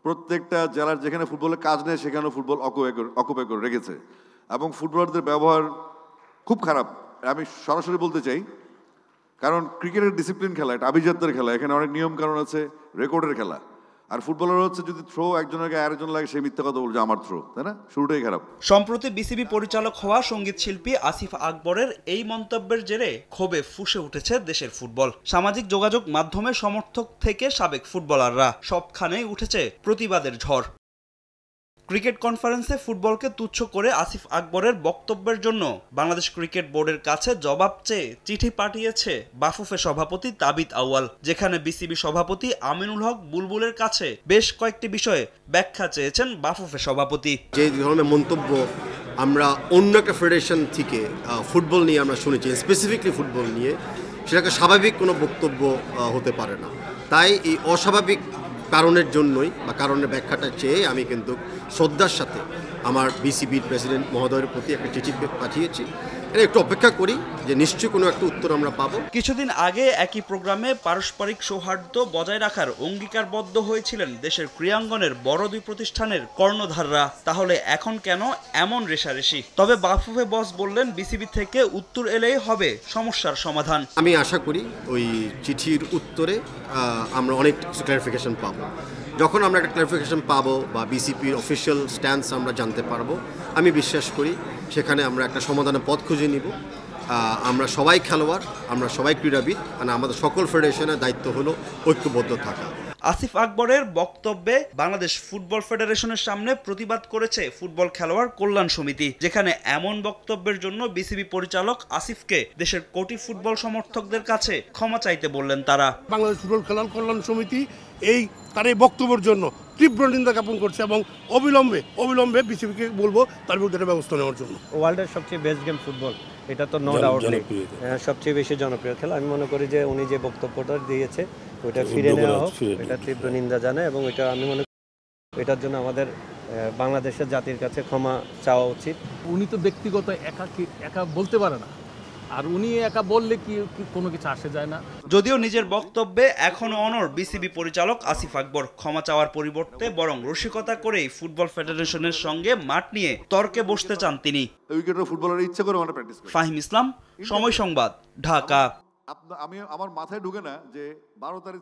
প্রত্যেকটা জেলার যেখানে ফুটবলের কাজ নেই সেখানেও ফুটবল অকুপাই করে রেখেছে এবং ফুটবলারদের ব্যবহার খুব খারাপ। আমি সরাসরি বলতে চাই, কারণ ক্রিকেটের ডিসিপ্লিন খেলা, এটা আভিজাত্যের খেলা, এখানে অনেক নিয়ম কানুন আছে, রেকর্ডের খেলা। আর ফুটবলার হচ্ছে যদি থ্রো একজনের গায়ে আরেকজন লাগে সেই মিথ্যা কথা বলছে আমার থ্রো, তাই না? শুরুটাই খারাপ। সম্প্রতি বিসিবি পরিচালক হওয়া সঙ্গীত শিল্পী আসিফ আকবরের এই মন্তব্যের জেরে ক্ষোভে ফুঁসে উঠেছে দেশের ফুটবল। সামাজিক যোগাযোগ মাধ্যমে সমর্থক থেকে সাবেক ফুটবলাররা সবখানেই উঠেছে প্রতিবাদের ঝড়। ক্রিকেট কনফারেন্সে ফুটবলকে তুচ্ছ করে আসিফ আকবরের বক্তব্যের জন্য বাংলাদেশ ক্রিকেট বোর্ডের কাছে জবাব চেয়ে চিঠি পাঠিয়েছে বাফুফে সভাপতি তাবিথ আউয়াল, যেখানে বিসিবি সভাপতি আমিনুল হক বুলবুলের কাছে বেশ কয়েকটি বিষয়ে ব্যাখ্যা চেয়েছেন বাফুফে সভাপতি। যে ধরনের মন্তব্য আমরা অন্য একটা ফেডারেশন থেকে ফুটবল নিয়ে আমরা শুনেছি, স্পেসিফিকলি ফুটবল নিয়ে, সেটাকে স্বাভাবিক কোনো বক্তব্য হতে পারে না। তাই এই অস্বাভাবিক কারণের জন্যই বা কারণের ব্যাখ্যাটা চেয়ে আমি কিন্তু শ্রদ্ধার সাথে আমার বিসিবির প্রেসিডেন্ট মহোদয়ের প্রতি একটা চিঠি পাঠিয়েছি। এটা একটু অপেক্ষা করি যে নিশ্চয়ই কোনো একটা উত্তর আমরা পাবো। কিছুদিন আগে একই প্রোগ্রামে পারস্পরিক সৌহার্দ্য বজায় রাখার অঙ্গীকারবদ্ধ হয়েছিলেন দেশের ক্রীড়াঙ্গনের বড় দুই প্রতিষ্ঠানের কর্ণধাররা। তাহলে এখন কেন এমন রেষারেষি? তবে বাফুফে বস বললেন বিসিবি থেকে উত্তর এলেই হবে সমস্যার সমাধান। আমি আশা করি ওই চিঠির উত্তরে আমরা অনেক ক্লারিফিকেশন পাবো। যখন আমরা একটা ক্লারিফিকেশন পাবো বা বিসিপির অফিসিয়াল স্ট্যান্স আমরা জানতে পারবো, আমি বিশ্বাস করি সেখানে আমরা একটা সমাধানের পথ খুঁজে নিব। আমরা সবাই খেলোয়াড়, আমরা সবাই ক্রীড়াবিদ, মানে আমাদের সকল ফেডারেশনের দায়িত্ব হলো ঐক্যবদ্ধ থাকা। আসিফ আকবরের বক্তব্যে বাংলাদেশ ফুটবল ফেডারেশনের সামনে প্রতিবাদ করেছে ফুটবল খেলোয়াড় কল্যাণ সমিতি, যেখানে এমন বক্তব্যের জন্য বিসিবি পরিচালক আসিফকে দেশের কোটি ফুটবল সমর্থকদের কাছে ক্ষমা চাইতে বললেন তারা। বাংলাদেশ ফুটবল খেলোয়াড় কল্যাণ সমিতি তার এই বক্তব্যের জন্য তীব্র নিন্দা জ্ঞাপন করছে এবং অবিলম্বে বিসিবিকে বলবো তার বিরুদ্ধে ব্যবস্থা নেওয়ার জন্য। ওয়ার্ল্ডের সবচেয়ে বেস্ট গেম ফুটবল, এটা তো নো ডাউট নেই, সবচেয়ে বেশি জনপ্রিয় খেলা। আমি মনে করি যে উনি যে বক্তব্যটা দিয়েছে ওইটা ফিরে নেওয়া হোক, এটা তীব্র নিন্দা জানায় এবং এটা আমি মনে করি এটার জন্য আমাদের বাংলাদেশের জাতির কাছে ক্ষমা চাওয়া উচিত। উনি তো ব্যক্তিগত একা বলতে পারে না, আর উনি একা বললে কি কোনো কিছু আসে যায় না। যদিও নিজের বক্তব্যে এখনো অনড় বিসিবি পরিচালক আসিফ আকবর, ক্ষমা চাওয়ার পরিবর্তে বরং রসিকতা করেই ফুটবল ফেডারেশনের সঙ্গে মাঠ নিয়ে তর্কে বসতে চান তিনি। ফুটবলের ইচ্ছা করে মানে প্র্যাকটিস করে। ফাহিম ইসলাম, সময় সংবাদ, ঢাকা। আমার মাথায় ঢুকে না যে 12 তারিখ